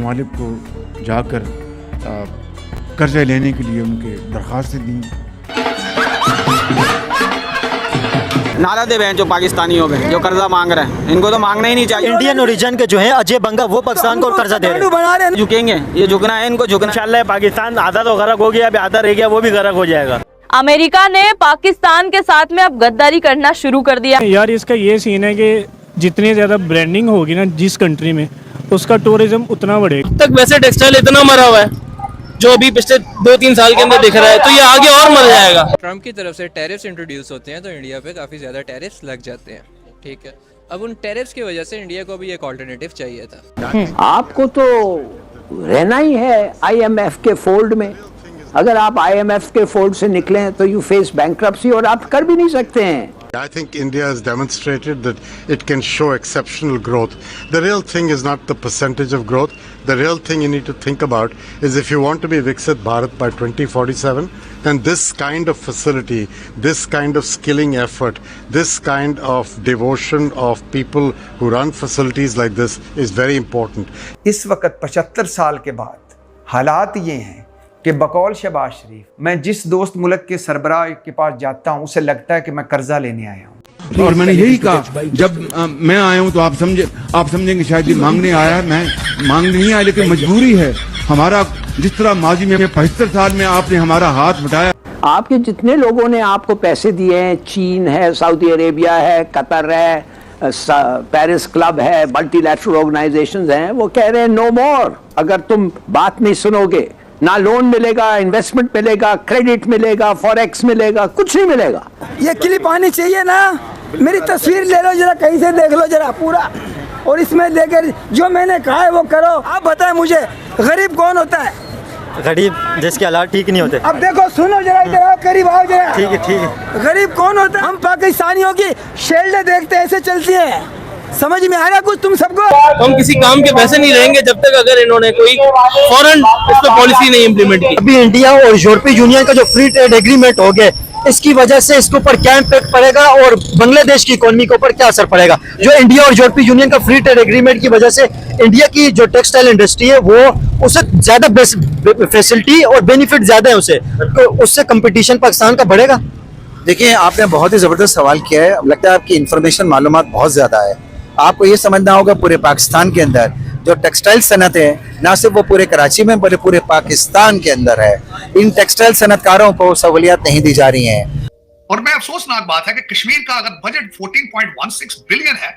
ममालिक को जाकर कर्जा लेने के लिए उनके दरख्वास्तें दी। नारा दे बहन जो पाकिस्तानी हो गए जो कर्जा मांग रहे हैं, इनको तो मांगना ही नहीं चाहिए। इंडियन ओरिजिन के जो है अजय बंगा वो पाकिस्तान को कर्जा दे रहे हैं। झुकेंगे, ये झुकना है, इनको झुकना। इंशाल्लाह पाकिस्तान आधा तो गरक हो गया, अभी आधा रह गया, वो भी गरक हो जाएगा। अमेरिका ने पाकिस्तान के साथ में अब गद्दारी करना शुरू कर दिया। यार इसका ये सीन है कि जितनी ज्यादा ब्रांडिंग होगी ना जिस कंट्री में, उसका टूरिज्म उतना बढ़ेगा। अब तक वैसे टेक्सटाइल इतना मरा हुआ है जो अभी पिछले 2-3 साल के अंदर दिख रहा है, तो ये आगे और मर जाएगा। ट्रम्प की तरफ से टैरिफ्स इंट्रोड्यूस होते हैं तो इंडिया पे काफ़ी ज़्यादा टैरिफ्स लग जाते हैं, ठीक है। अब उन टैरिफ्स की वजह से इंडिया को भी एक ऑल्टरनेटिव चाहिए था। आपको तो रहना ही है IMF के फोल्ड में। अगर आप IMF के फोल्ड से निकले तो यू फेस बैंक्रप्सी और आप कर भी नहीं सकते हैं। I think India has demonstrated that it can show exceptional growth. The real thing is not the percentage of growth. The real thing you need to think about is if you want to be Viksit Bharat by 2047, then this kind of facility, this kind of skilling effort, this kind of devotion of people who run facilities like this is very important. इस वक्त 75 साल के बाद हालात ये हैं कि बकौल शहबाज शरीफ, मैं जिस दोस्त मुल्क के सरबराह के पास जाता हूँ उसे लगता है कि मैं कर्जा लेने आया हूँ। और मैंने यही कहा जब मैं आया हूँ तो आप समझेंगे शायद ये मांगने आया, मैं मांगने नहीं आया, लेकिन मजबूरी है हमारा। जिस तरह माजी में 75 साल में आपने हमारा हाथ बटाया। आपके जितने लोगों ने आपको पैसे दिए हैं, चीन है, सऊदी अरेबिया है, कतर है, पेरिस क्लब है, मल्टीलैटरल ऑर्गेनाइजेशंस हैं, वो कह रहे हैं नो मोर। अगर तुम बात नहीं सुनोगे, ना लोन मिलेगा, इन्वेस्टमेंट मिलेगा, क्रेडिट मिलेगा, फॉरेक्स मिलेगा, कुछ नहीं मिलेगा। ये क्लिप आनी चाहिए ना, मेरी तस्वीर ले लो जरा, कहीं से देख लो जरा पूरा, और इसमें लेकर जो मैंने कहा है वो करो। आप बताएं मुझे गरीब कौन होता है? गरीब जिसके हालात ठीक नहीं होते। अब देखो सुनो जरा, इधर आओ, करीब आओ जरा। ठीक है। गरीब कौन होता है? हम पाकिस्तानियों की शेल्ड देखते ऐसे चलती है। समझ में आ रहा कुछ तुम सबको? हम किसी काम के पैसे नहीं रहेंगे जब तक अगर इन्होंने कोई फॉरेन इस पर पॉलिसी नहीं इम्प्लीमेंट की। अभी इंडिया और यूरोपीय यूनियन का जो फ्री ट्रेड एग्रीमेंट हो गया, इसकी वजह से इसके ऊपर क्या इम्पैक्ट पड़ेगा और बांग्लादेश की इकोनॉमी के ऊपर क्या असर पड़ेगा? जो इंडिया और यूरोपीय यूनियन का फ्री ट्रेड एग्रीमेंट की वजह से इंडिया की जो टेक्सटाइल इंडस्ट्री है वो उससे ज्यादा फैसिलिटी और बेनिफिट ज्यादा है उसे, तो उससे कंपटीशन पाकिस्तान का बढ़ेगा। देखिए, आपने बहुत ही जबरदस्त सवाल किया है। लगता है आपकी इन्फॉर्मेशन मालूमात बहुत ज्यादा है। आपको ये समझना होगा पूरे पाकिस्तान के अंदर जो टेक्सटाइल सनत है, ना सिर्फ वो पूरे कराची में बल्कि पूरे पाकिस्तान के अंदर है। इन टेक्सटाइल सनतकारों को सहूलियत नहीं दी जा रही हैं। और मैं अफसोसनाक बात है कि कश्मीर का अगर बजट 14.16 बिलियन है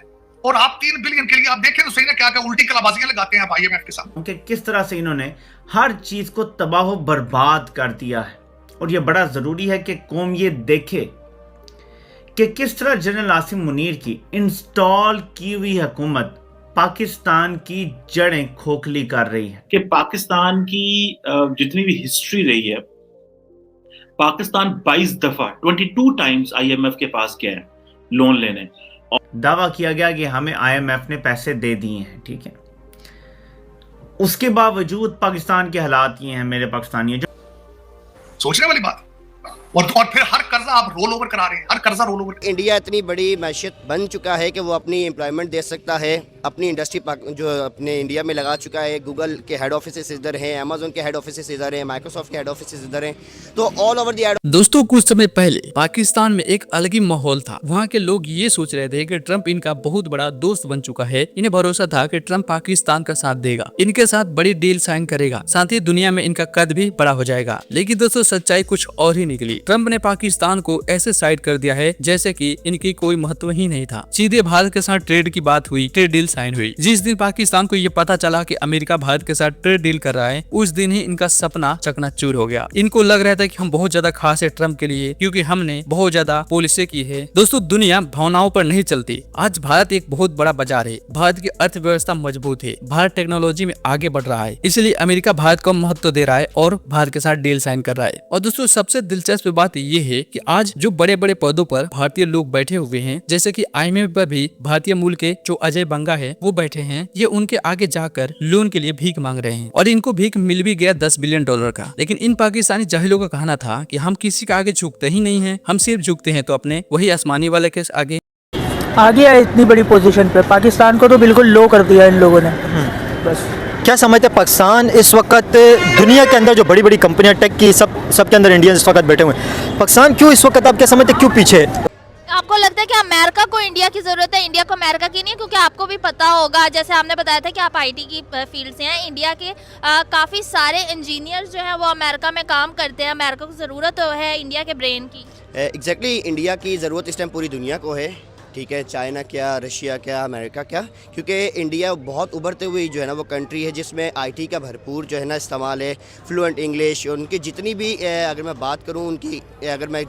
और आप 3 बिलियन के लिए आप देखें तो सही ना क्या उल्टी कलाबाजियां लगाते हैं आप IMF के साथ। कि किस तरह से इन्होंने हर चीज को तबाह बर्बाद कर दिया है। और ये बड़ा जरूरी है कि कौम ये देखे कि किस तरह जनरल आसिम मुनीर की इंस्टॉल की हुई हुकूमत पाकिस्तान की जड़ें खोखली कर रही है। कि पाकिस्तान की जितनी भी हिस्ट्री रही है, पाकिस्तान 22 दफा 22 टाइम्स IMF के पास गया है लोन लेने। और दावा किया गया कि हमें IMF ने पैसे दे दिए हैं, ठीक है। उसके बावजूद पाकिस्तान के हालात ये हैं मेरे पाकिस्तानियों, सोचने वाली बात। और फिर हर कर्जा आप रोल ओवर करा रहे हैं, हर कर्जा रोल ओवर। इंडिया इतनी बड़ी मैशियत बन चुका है कि वो अपनी एम्प्लॉयमेंट दे सकता है, अपनी इंडस्ट्री जो अपने इंडिया में लगा चुका है। गूगल के हेड ऑफिस इधर हैं, अमेज़न के हेड ऑफिस इधर हैं, माइक्रोसॉफ्ट के हेड ऑफिस इधर हैं, तो ऑल ओवर द। दोस्तों, कुछ समय पहले पाकिस्तान में एक अलग ही माहौल था। वहाँ के लोग ये सोच रहे थे कि ट्रम्प इनका बहुत बड़ा दोस्त बन चुका है। इन्हें भरोसा था कि ट्रम्प पाकिस्तान का साथ देगा, इनके साथ बड़ी डील साइन करेगा, साथ ही दुनिया में इनका कद भी बड़ा हो जाएगा। लेकिन दोस्तों, सच्चाई कुछ और ही निकली। ट्रम्प ने पाकिस्तान को ऐसे साइड कर दिया है जैसे कि इनकी कोई महत्व ही नहीं था। सीधे भारत के साथ ट्रेड की बात हुई, ट्रेड डील साइन हुई। जिस दिन पाकिस्तान को ये पता चला कि अमेरिका भारत के साथ ट्रेड डील कर रहा है, उस दिन ही इनका सपना चकनाचूर हो गया। इनको लग रहा था कि हम बहुत ज्यादा खास है ट्रम्प के लिए, क्योंकि हमने बहुत ज्यादा पॉलिसी की है। दोस्तों, दुनिया भावनाओं पर नहीं चलती। आज भारत एक बहुत बड़ा बाजार है, भारत की अर्थव्यवस्था मजबूत है, भारत टेक्नोलॉजी में आगे बढ़ रहा है, इसलिए अमेरिका भारत को महत्व दे रहा है और भारत के साथ डील साइन कर रहा है। और दोस्तों, सबसे दिलचस्प बात ये है कि आज जो बड़े बड़े पदों पर भारतीय लोग बैठे हुए हैं, जैसे कि IMF पर भी भारतीय मूल के जो अजय बंगा है वो बैठे हैं। ये उनके आगे जाकर लोन के लिए भीख मांग रहे हैं और इनको भीख मिल भी गया $10 बिलियन का। लेकिन इन पाकिस्तानी जाहिलों का कहना था कि हम किसी के आगे झुकते ही नहीं है, हम सिर्फ झुकते हैं तो अपने वही आसमानी वाले के आगे। आ गया इतनी बड़ी पोजीशन पे, पाकिस्तान को तो बिल्कुल लो कर दिया इन लोगों ने। बस क्या समझते हैं पाकिस्तान इस वक्त दुनिया के अंदर जो बड़ी बड़ी कंपनियां टेक की सब के अंदर इंडियन इस वक्त बैठे हुए हैं, पाकिस्तान क्यों इस वक्त आप क्या समझते हैं क्यों पीछे है? आपको लगता है कि अमेरिका को इंडिया की ज़रूरत है, इंडिया को अमेरिका की नहीं है? क्योंकि आपको भी पता होगा, जैसे आपने बताया था कि आप आईटी की फील्ड से हैं, इंडिया के काफ़ी सारे इंजीनियर्स जो हैं वो अमेरिका में काम करते हैं। अमेरिका को ज़रूरत है इंडिया के ब्रेन की। एग्जैक्टली इंडिया की ज़रूरत इस टाइम पूरी दुनिया को है, ठीक है, चाइना क्या, रशिया क्या, अमेरिका क्या, क्योंकि इंडिया बहुत उभरते हुई जो है ना वो कंट्री है जिसमें आईटी का भरपूर जो है ना इस्तेमाल है, फ्लुएंट इंग्लिश, उनकी जितनी भी अगर मैं बात करूं उनकी, अगर मैं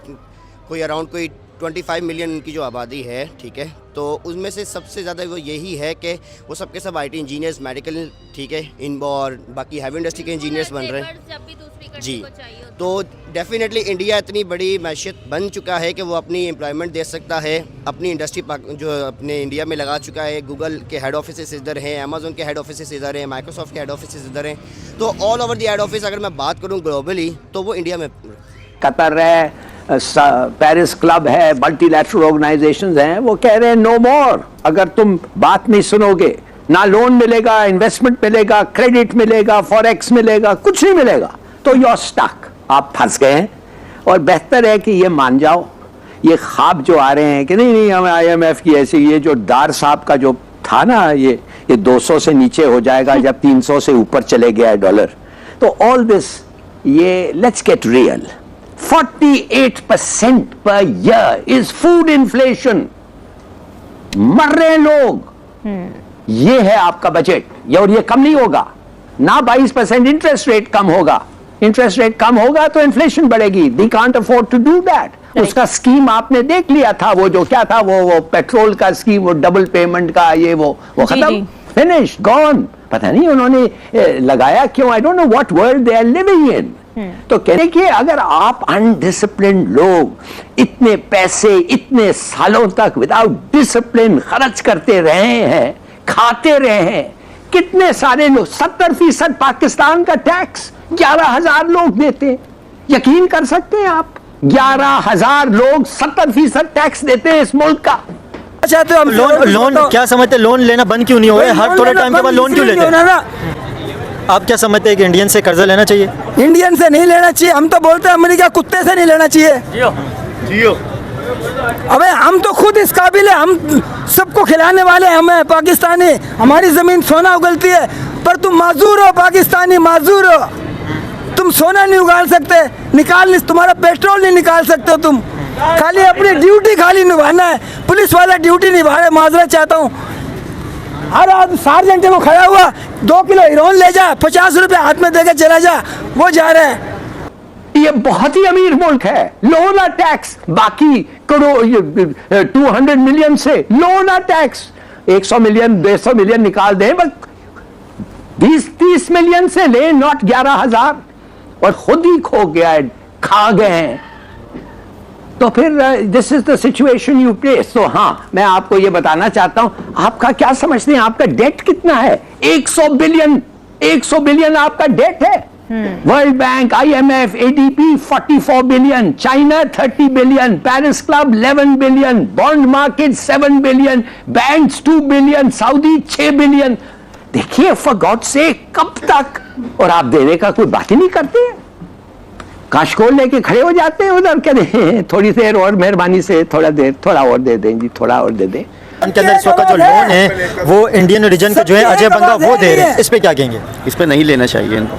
कोई अराउंड कोई 25 मिलियन उनकी जो आबादी है, ठीक है, तो उसमें से सबसे ज़्यादा वो यही है कि वो सबके सब आईटी इंजीनियर्स, मेडिकल, ठीक है, इन और बाकी हैवी इंडस्ट्री के इंजीनियर्स बन रहे हैं जी। तो डेफिनेटली इंडिया इतनी बड़ी मैशियत बन चुका है कि वो अपनी एम्प्लॉयमेंट दे सकता है, अपनी इंडस्ट्री जो अपने इंडिया में लगा चुका है। गूगल के हेड ऑफिस इधर हैं, अमेजोन के हेड ऑफिस इधर हैं, माइक्रोसॉफ्ट के हेड ऑफिस इधर हैं, तो all over the head office अगर मैं बात करूँ ग्लोबली तो वो इंडिया में। कतर है, पेरिस क्लब है, मल्टीलैटरल ऑर्गेनाइजेशंस हैं, वो कह रहे हैं नो मोर। अगर तुम बात नहीं सुनोगे, ना लोन मिलेगा, इन्वेस्टमेंट मिलेगा, क्रेडिट मिलेगा, फॉरेक्स मिलेगा, कुछ नहीं मिलेगा, तो यू आर स्टक, आप फंस गए हैं। और बेहतर है कि ये मान जाओ, ये ख्वाब जो आ रहे हैं कि नहीं हमें IMF की ऐसी, ये जो डार साहब का जो था ना, ये 200 से नीचे हो जाएगा जब 300 से ऊपर चले गया है डॉलर, तो ऑल दिस, ये let's get real. 48% per year is food inflation, मर रहे हैं लोग। ये है आपका बजट, ये और ये कम नहीं होगा ना। 22% इंटरेस्ट रेट कम होगा, इंटरेस्ट रेट कम होगा तो इन्फ्लेशन बढ़ेगी। They can't afford to do that. उसका स्कीम आपने देख लिया था, वो जो क्या था, वो पेट्रोल का स्कीम, वो डबल पेमेंट का, ये वो खत्म, फिनिश, गॉन। पता नहीं उन्होंने लगाया क्यों, I don't know what world they are living in. तो कहते कि अगर आप अनडिसिप्लिन लोग इतने पैसे इतने सालों तक विदाउट डिसिप्लिन खर्च करते रहे हैं, खाते रहे हैं, कितने सारे लोग, 70% पाकिस्तान का टैक्स 11,000 लोग देते, यकीन कर सकते हैं आप, 11,000 लोग 70% टैक्स देते हैं इस मुल्क का। अच्छा, तो हम लोन क्या समझते हैं, लोन लेना बंद क्यों नहीं हो रहा है? हर थोड़े टाइम के बाद लोन क्यों लेते हैं? आप क्या समझते हैं कि इंडियन से कर्जा लेना चाहिए? इंडियन से नहीं लेना चाहिए, हम तो बोलते हैं अमेरिका कुत्ते से नहीं लेना चाहिए। जियो। अबे हम तो खुद इस काबिल है, हम सबको खिलाने वाले हमें पाकिस्तानी, हमारी जमीन सोना उगलती है, पर तुम माजूर हो, पाकिस्तानी माजूर हो, तुम सोना नहीं उगाल सकते, तुम्हारा पेट्रोल नहीं निकाल सकते हो, तुम खाली अपनी ड्यूटी खाली निभाना है। पुलिस वाला ड्यूटी निभा रहे, माजरा चाहता हूँ, हर आदमी सार्जेंट को खड़ा हुआ 2 किलो हीरोइन ले जा, 50 रुपए हाथ में देके चला जा, वो जा रहे हैं। ये बहुत ही अमीर मुल्क है, लोना टैक्स, बाकी करोड़ 200 मिलियन से लोना टैक्स, 100 मिलियन 200 मिलियन निकाल दें, बस 20-30 मिलियन से ले, नॉट 11,000, और खुद ही खो गया है, खा गए हैं। तो फिर this is the situation you face. तो हाँ, मैं आपको ये बताना चाहता हूं, आपका क्या समझते हैं, आपका डेट कितना है? 100 बिलियन आपका डेट है। World bank, IMF, ADB 44 billion, China 30 billion, Paris club 11 billion, bond market 7 billion, banks 2 billion, Saudi 6 billion. देखिए, फॉर गॉड से कब तक? और आप देने का कोई बात ही नहीं करते हैं, काशकोल लेके खड़े हो जाते हैं उधर, कह थोड़ी देर और मेहरबानी से थोड़ा और दे दें जी, थोड़ा और दे दें। उनके अंदर इस वक्त जो लोन है वो इंडियन ओरिजिन का जो है अजय बंगा वो दे रहे हैं, इस पे क्या कहेंगे? इस पे नहीं लेना चाहिए इनको,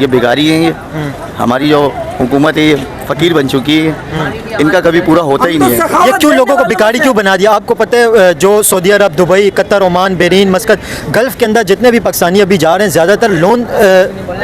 ये भिखारी हैं, ये हमारी जो हुकूमत है ये फकीर बन चुकी है, इनका कभी पूरा होता ही नहीं है। ये क्यों लोगों को भिखारी क्यों बना दिया? आपको पता है जो Saudi Arabia, Dubai, Qatar, Oman, Bahrain, Muscat, Gulf के अंदर जितने भी पाकिस्तानी अभी जा रहे हैं ज़्यादातर लोन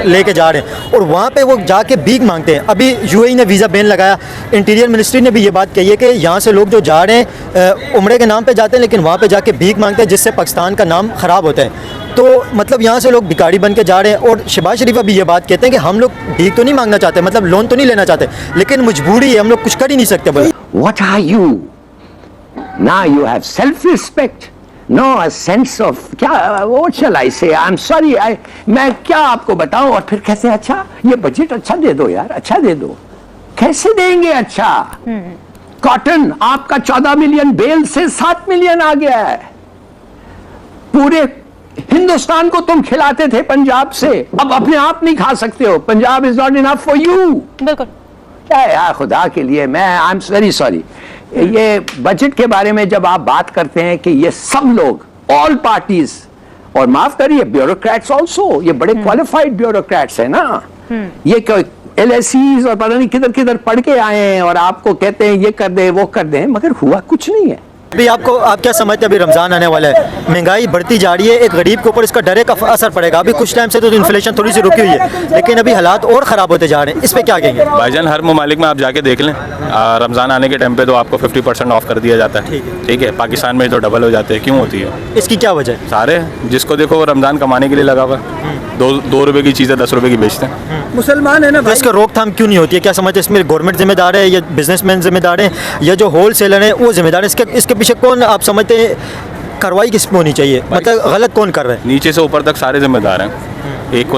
लेके जा रहे हैं और वहाँ पे वो जाके भीख मांगते हैं। अभी UAE ने वीज़ा बैन लगाया, इंटीरियर मिनिस्ट्री ने भी ये बात कही है कि यहाँ से लोग जो जा रहे हैं उम्रे के नाम पर जाते हैं, लेकिन वहाँ पर जाके भीख मांगते हैं, जिससे पाकिस्तान का नाम ख़राब होता है। तो मतलब यहाँ से लोग भिखारी बन के जा रहे हैं। और शहबाज शरीफ अभी ये बात कहते हैं कि हम लोग भीख तो नहीं मांगना चाहते, मतलब लोन तो नहीं लेना चाहते, लेकिन मजबूरी है, हम लोग कुछ कर ही नहीं सकते। भाई What are you? Now you have self-respect, no a sense of क्या, what shall I say? I'm sorry, मैं क्या आपको बताऊं? और फिर कहते हैं अच्छा ये बजट अच्छा दे दो यार, अच्छा दे दो। कैसे देंगे अच्छा? कॉटन आपका 14 मिलियन बेल से 7 मिलियन आ गया है, पूरे हिंदुस्तान को तुम खिलाते थे पंजाब से, अब अपने आप नहीं खा सकते हो। Punjab is not enough for you. बिल्कुल। क्या यार, खुदा के लिए, मैं आई एम वेरी सॉरी। ये बजट के बारे में जब आप बात करते हैं कि ये सब लोग, ऑल पार्टीज, और माफ करिए ब्यूरोक्रेट्स ऑल्सो, ये बड़े क्वालिफाइड ब्यूरोक्रेट्स है ना, ये LSEs और पता नहीं किधर किधर पढ़ के आए हैं और आपको कहते हैं ये कर दे वो कर दे, मगर हुआ कुछ नहीं है। अभी आप क्या समझते हैं, अभी रमज़ान आने वाला है, महंगाई बढ़ती जा रही है, एक गरीब के ऊपर इसका डायरेक्ट असर पड़ेगा। अभी कुछ टाइम से तो इन्फ्लेशन थोड़ी सी रुकी हुई है, लेकिन अभी हालात और ख़राब होते जा रहे हैं, इस पर क्या कहेंगे? भाईजान हर ममालिक में आप जाके देख लें, रमज़ान आने के टाइम पे तो आपको 50% ऑफ कर दिया जाता है। ठीक है, पाकिस्तान में तो डबल हो जाते हैं, क्यों होती है? इसकी क्या वजह है? सारे जिसको देखो वो रमज़ान कमाने के लिए लगा हुआ है, 2 रुपए की चीज़ें 10 रुपए की बेचते हैं। मुसलमान है ना, तो इसका रोकथाम क्यों नहीं होती है? क्या समझते हैं, इसमें गवर्नमेंट जिम्मेदार है या बिजनेसमैन जिम्मेदार है या जो होल सेलर है वो जिम्मेदार है? इसके पीछे कौन आप समझते हैं कार्रवाई किस पे होनी चाहिए, मतलब गलत कौन कर रहा है? नीचे से ऊपर तक सारे जिम्मेदार हैं, एक को नहीं।